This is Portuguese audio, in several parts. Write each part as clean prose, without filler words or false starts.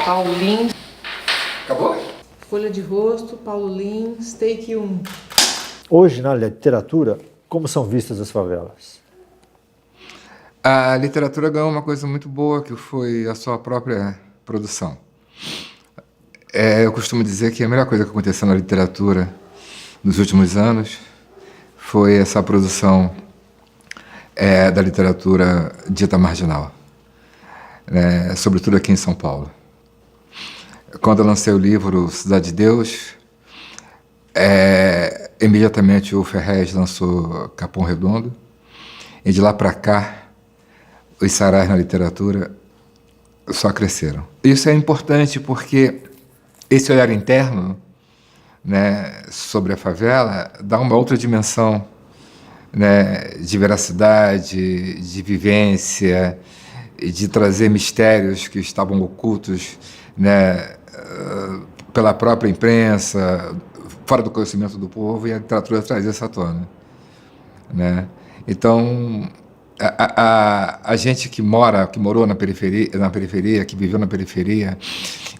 Paulo Lins. Acabou? Folha de Rosto, Paulo Lins, take 1. Hoje, na literatura, como são vistas as favelas? A literatura ganhou uma coisa muito boa, que foi a sua própria produção. Eu costumo dizer que a melhor coisa que aconteceu na literatura nos últimos anos foi essa produção da literatura dita marginal, né? Sobretudo aqui em São Paulo. Quando eu lancei o livro Cidade de Deus, imediatamente o Ferrez lançou Capão Redondo, e de lá para cá os sarás na literatura só cresceram. Isso é importante porque esse olhar interno, né, sobre a favela dá uma outra dimensão, né, de veracidade, de vivência, de trazer mistérios que estavam ocultos, né, pela própria imprensa, fora do conhecimento do povo, e a literatura traz isso à tona, né? Então, a gente que morou na periferia, que viveu na periferia,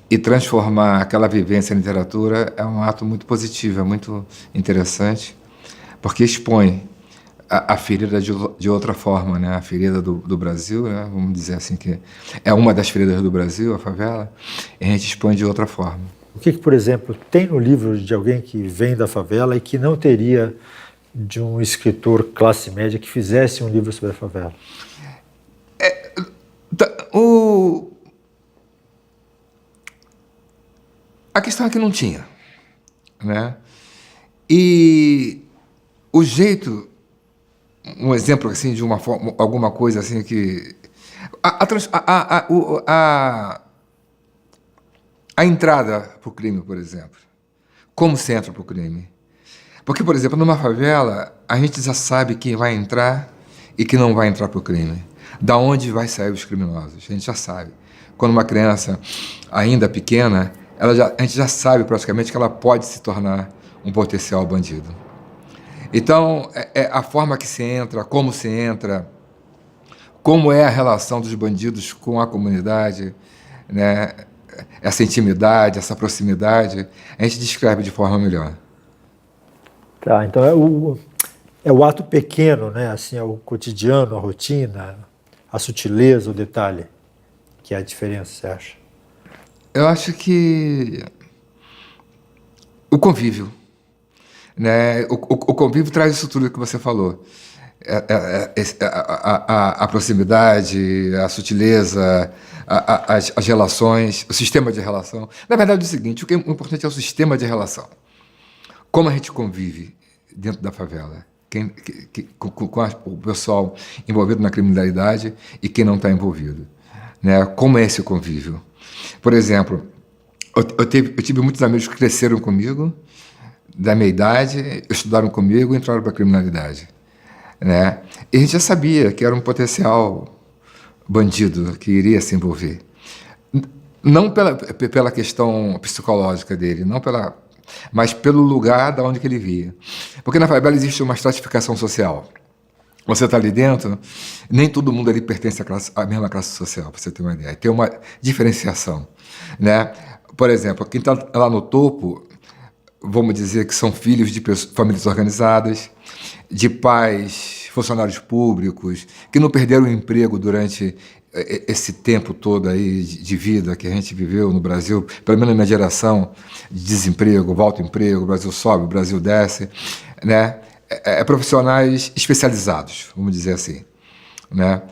e transformar aquela vivência em literatura é um ato muito positivo, é muito interessante, porque expõe a ferida de outra forma, né? A ferida do Brasil, né? Vamos dizer assim, que é uma das feridas do Brasil, a favela, e a gente expõe de outra forma. O que, por exemplo, tem no livro de alguém que vem da favela e que não teria de um escritor classe média que fizesse um livro sobre a favela? A questão é que não tinha, né? E o jeito, um exemplo assim de uma forma, alguma coisa assim que a entrada para o crime, por exemplo, como se entra para o crime? Porque, por exemplo, numa favela a gente já sabe quem vai entrar e quem não vai entrar para o crime, da onde vai sair os criminosos, a gente já sabe. Quando uma criança ainda pequena, a gente já sabe praticamente que ela pode se tornar um potencial bandido. Então, a forma que se entra, como é a relação dos bandidos com a comunidade, né? Essa intimidade, essa proximidade, a gente descreve de forma melhor. Tá, então é o ato pequeno, né? Assim, é o cotidiano, a rotina, a sutileza, o detalhe, que é a diferença, você acha? Eu acho que o convívio, né? O convívio traz isso tudo que você falou. A proximidade, a sutileza, as relações, o sistema de relação. Na verdade é o seguinte, o que é importante é o sistema de relação. Como a gente convive dentro da favela, com o pessoal envolvido na criminalidade e quem não está envolvido, né? Como é esse convívio? Por exemplo, eu tive muitos amigos que cresceram comigo, da minha idade, estudaram comigo e entraram para a criminalidade, né? E a gente já sabia que era um potencial bandido que iria se envolver. Não pela questão psicológica dele, mas pelo lugar da onde que ele via. Porque na favela existe uma estratificação social. Você está ali dentro, nem todo mundo ali pertence à mesma classe social, para você ter uma ideia. Tem uma diferenciação, né? Por exemplo, quem está lá no topo, vamos dizer que são filhos de famílias organizadas, de pais, funcionários públicos, que não perderam o emprego durante esse tempo todo aí de vida que a gente viveu no Brasil, pelo menos na minha geração, de desemprego, volta ao emprego, o Brasil sobe, o Brasil desce, né? Profissionais especializados, vamos dizer assim, né?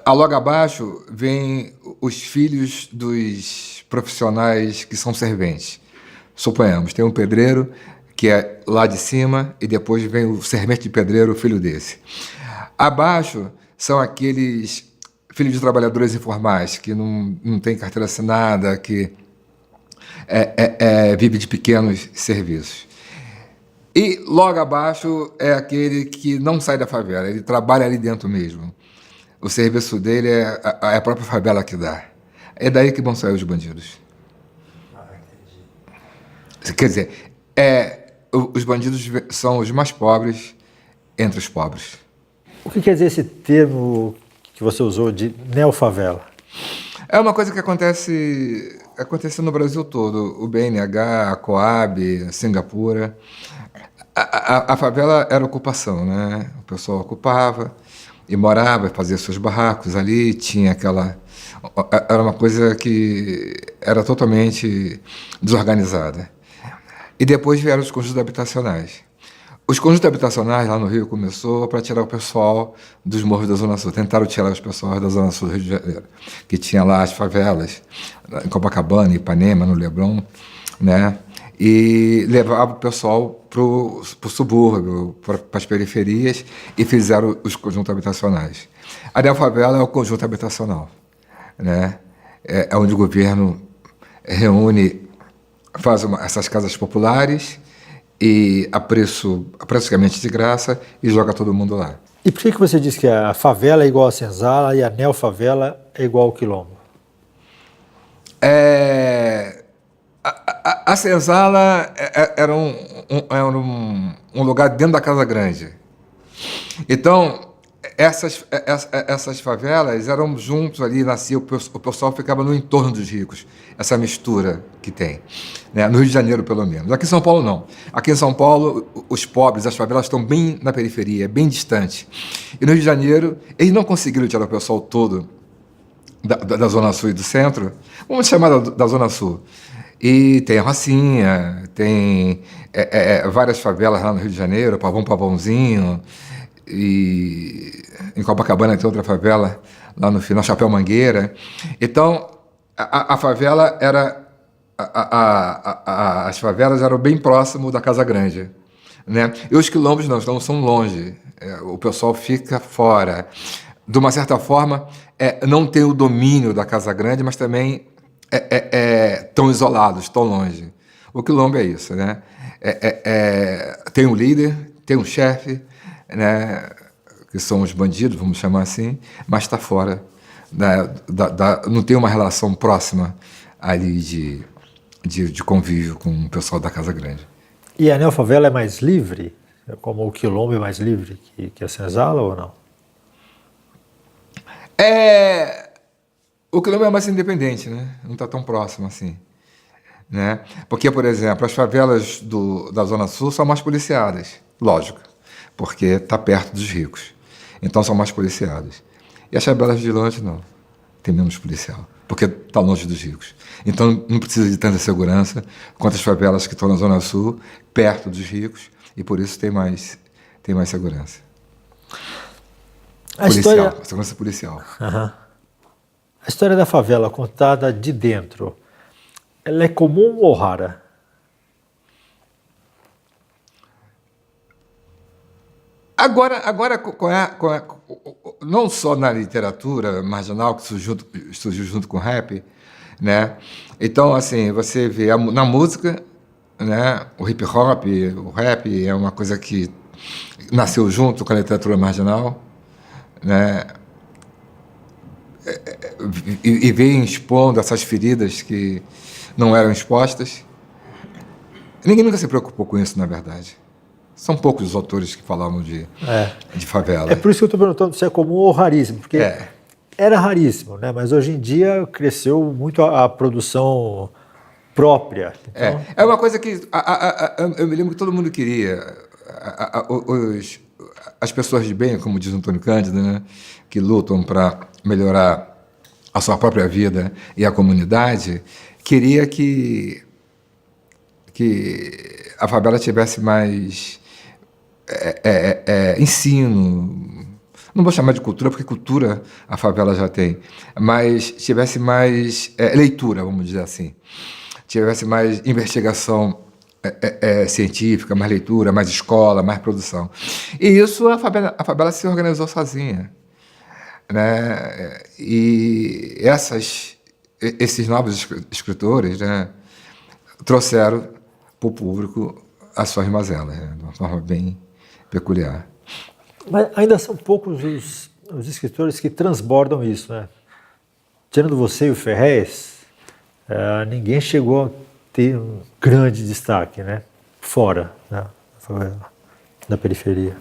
Logo abaixo vem os filhos dos profissionais que são serventes. Suponhamos, tem um pedreiro que é lá de cima e depois vem o servente de pedreiro, o filho desse. Abaixo são aqueles filhos de trabalhadores informais que não tem carteira assinada, que vive de pequenos serviços. E logo abaixo é aquele que não sai da favela, ele trabalha ali dentro mesmo. O serviço dele é a própria favela que dá. É daí que vão sair os bandidos. Quer dizer, os bandidos são os mais pobres entre os pobres. O que quer dizer esse termo que você usou de neofavela? É uma coisa que acontece aconteceu no Brasil todo. O BNH, a Coab, a Singapura. A favela era ocupação, né? O pessoal ocupava e morava, fazia seus barracos ali, tinha aquela... Era uma coisa que era totalmente desorganizada. E depois vieram os conjuntos habitacionais. Os conjuntos habitacionais lá no Rio começou para tirar o pessoal dos morros da Zona Sul. Tentaram tirar os pessoal da Zona Sul do Rio de Janeiro, que tinha lá as favelas, em Copacabana, Ipanema, no Leblon, né? E levava o pessoal para o subúrbio, para as periferias, e fizeram os conjuntos habitacionais. A Neofavela é o conjunto habitacional, né? É onde o governo reúne, faz essas casas populares e a preço praticamente de graça e joga todo mundo lá. E por que você diz que a favela é igual a senzala e a neofavela é igual ao quilombo? A senzala era um lugar dentro da Casa Grande. Então, essas favelas eram juntos ali, nascia, o pessoal ficava no entorno dos ricos, essa mistura que tem, né? No Rio de Janeiro, pelo menos. Aqui em São Paulo, não. Aqui em São Paulo, os pobres, as favelas estão bem na periferia, bem distante. E no Rio de Janeiro, eles não conseguiram tirar o pessoal todo da Zona Sul e do Centro, vamos chamar da Zona Sul. E tem a Rocinha, tem várias favelas lá no Rio de Janeiro, Pavãozinho, e em Copacabana tem outra favela lá no final, Chapéu Mangueira. Então, a favela era... as favelas eram bem próximo da Casa Grande, né? E os quilombos não são longe. O pessoal fica fora. De uma certa forma, não tem o domínio da Casa Grande, mas também tão isolados, tão longe. O quilombo é isso, né? Tem um líder, tem um chefe, né? Que são os bandidos, vamos chamar assim, mas está fora. Não tem uma relação próxima ali de convívio com o pessoal da Casa Grande. E a neofavela é mais livre? Como o quilombo é mais livre que a senzala ou não? O quilombo é mais independente, né? Não está tão próximo assim, né? Porque, por exemplo, as favelas da Zona Sul são mais policiadas, lógico, porque está perto dos ricos, então são mais policiadas. E as favelas de longe não, tem menos policial, porque está longe dos ricos. Então não precisa de tanta segurança quanto as favelas que estão na Zona Sul, perto dos ricos, e por isso tem mais segurança. Segurança policial. Uhum. A história da favela contada de dentro, ela é comum ou rara? Agora não só na literatura marginal, que surgiu junto com o rap, né? Então, assim, você vê na música, né? O hip hop, o rap é uma coisa que nasceu junto com a literatura marginal, né? E vem expondo essas feridas que não eram expostas. Ninguém nunca se preocupou com isso, na verdade. São poucos os autores que falavam de favela. É por isso que eu estou perguntando se é comum ou raríssimo, porque era raríssimo, né? Mas hoje em dia cresceu muito a produção própria. Então... É uma coisa que eu me lembro que todo mundo queria. As pessoas de bem, como diz o Antônio Cândido, né? Que lutam para melhorar a sua própria vida e a comunidade, queria que a favela tivesse mais ensino, não vou chamar de cultura, porque cultura a favela já tem, mas tivesse mais leitura, vamos dizer assim, tivesse mais investigação científica, mais leitura, mais escola, mais produção. E isso a favela se organizou sozinha, né? E esses novos escritores, né, trouxeram para o público as suas mazelas, né, de uma forma bem peculiar. Mas ainda são poucos os escritores que transbordam isso, né? Tirando você e o Ferrez, ninguém chegou a ter um grande destaque, né? Fora, né, da periferia.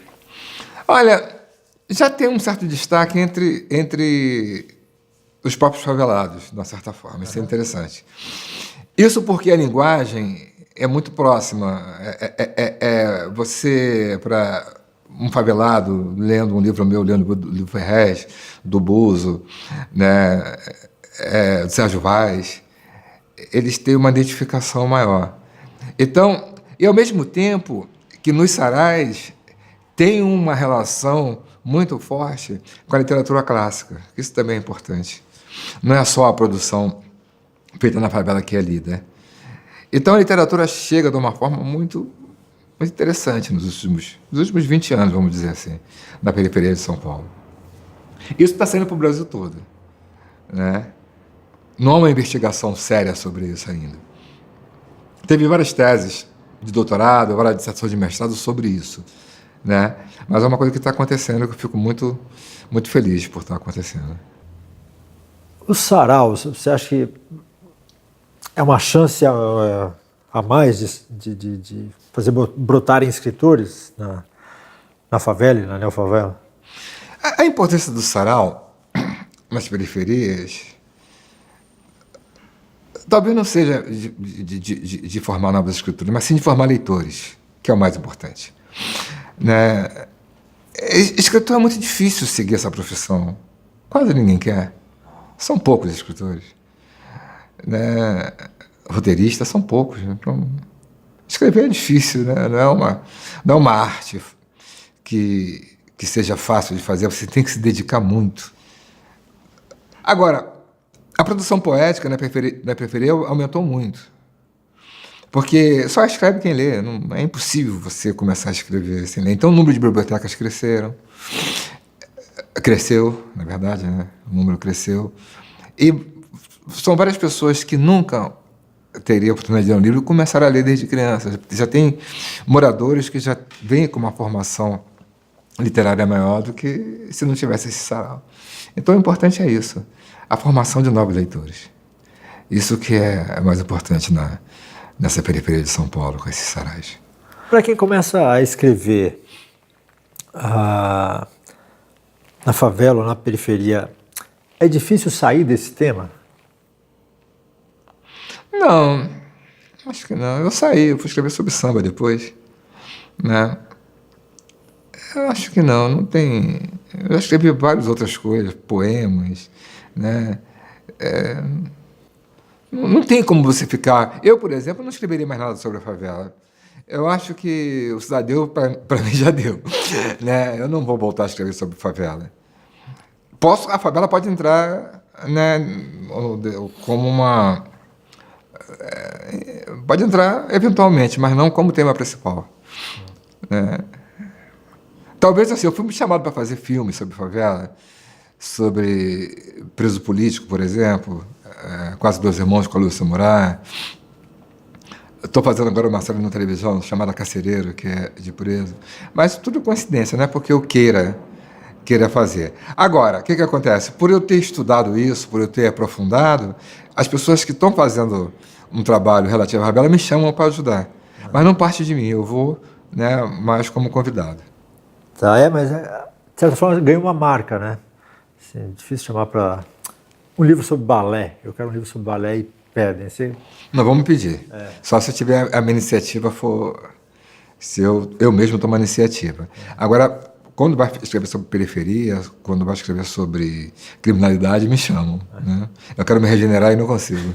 Olha, já tem um certo destaque entre os próprios favelados, de uma certa forma. Isso é interessante. Isso porque a linguagem é muito próxima. Você, para um favelado, lendo um livro meu, lendo o livro Ferrez, do Buzo, né, do Sérgio Vaz, eles têm uma identificação maior. Então, e ao mesmo tempo que nos sarais tem uma relação muito forte com a literatura clássica. Isso também é importante. Não é só a produção feita na favela que é lida. Então a literatura chega de uma forma muito interessante nos últimos 20 anos, vamos dizer assim, na periferia de São Paulo. Isso está saindo para o Brasil todo, né? Não há uma investigação séria sobre isso ainda. Teve várias teses de doutorado, várias dissertações de mestrado sobre isso, né? Mas é uma coisa que está acontecendo que eu fico muito, muito feliz por estar acontecendo. Os saraus, você acha que é uma chance a mais de fazer brotarem escritores na favela e na neofavela? A importância do sarau nas periferias talvez não seja de formar novas escrituras, mas sim de formar leitores, que é o mais importante. Né? Escritor é muito difícil seguir essa profissão. Quase ninguém quer. São poucos escritores. Né? Roteiristas são poucos. Então, escrever é difícil, né? Não é uma arte que seja fácil de fazer, você tem que se dedicar muito. Agora, a produção poética na periferia aumentou muito. Porque só escreve quem lê, é impossível você começar a escrever sem ler. Então o número de bibliotecas cresceu, na verdade, né? O número cresceu. E são várias pessoas que nunca teriam a oportunidade de ler um livro e começaram a ler desde criança. Já tem moradores que já vêm com uma formação literária maior do que se não tivesse esse sarau. Então o importante é isso, a formação de novos leitores. Isso que é mais importante nessa periferia de São Paulo, com esses sarais. Para quem começa a escrever na favela ou na periferia, é difícil sair desse tema? Não, acho que não. Eu fui escrever sobre samba depois, né? Eu acho que não tem... Eu já escrevi várias outras coisas, poemas, né? Não tem como você ficar... Eu, por exemplo, não escreveria mais nada sobre a favela. Eu acho que o Cidadeu, para mim, já deu. Né? Eu não vou voltar a escrever sobre favela. A favela pode entrar, né, como uma... Pode entrar eventualmente, mas não como tema principal. Né? Talvez assim, eu fui chamado para fazer filmes sobre favela, sobre preso político, por exemplo, Quase Dois Irmãos com a Lúcia Murat. Estou fazendo agora uma série na televisão chamada Carcereiro, que é de preso. Mas tudo coincidência, não é porque eu queira fazer. Agora, o que acontece? Por eu ter estudado isso, por eu ter aprofundado, as pessoas que estão fazendo um trabalho relativo à favela me chamam para ajudar. Mas não parte de mim, eu vou, né, mais como convidado. Tá, mas de certa forma ganha uma marca, né? Assim, é difícil chamar para um livro sobre balé. Eu quero um livro sobre balé e pedem. Nós vamos pedir. Só se eu tiver a minha iniciativa se eu mesmo tomar a iniciativa. Agora, quando vai escrever sobre periferia, quando vai escrever sobre criminalidade, me chamam. Né? Eu quero me regenerar e não consigo.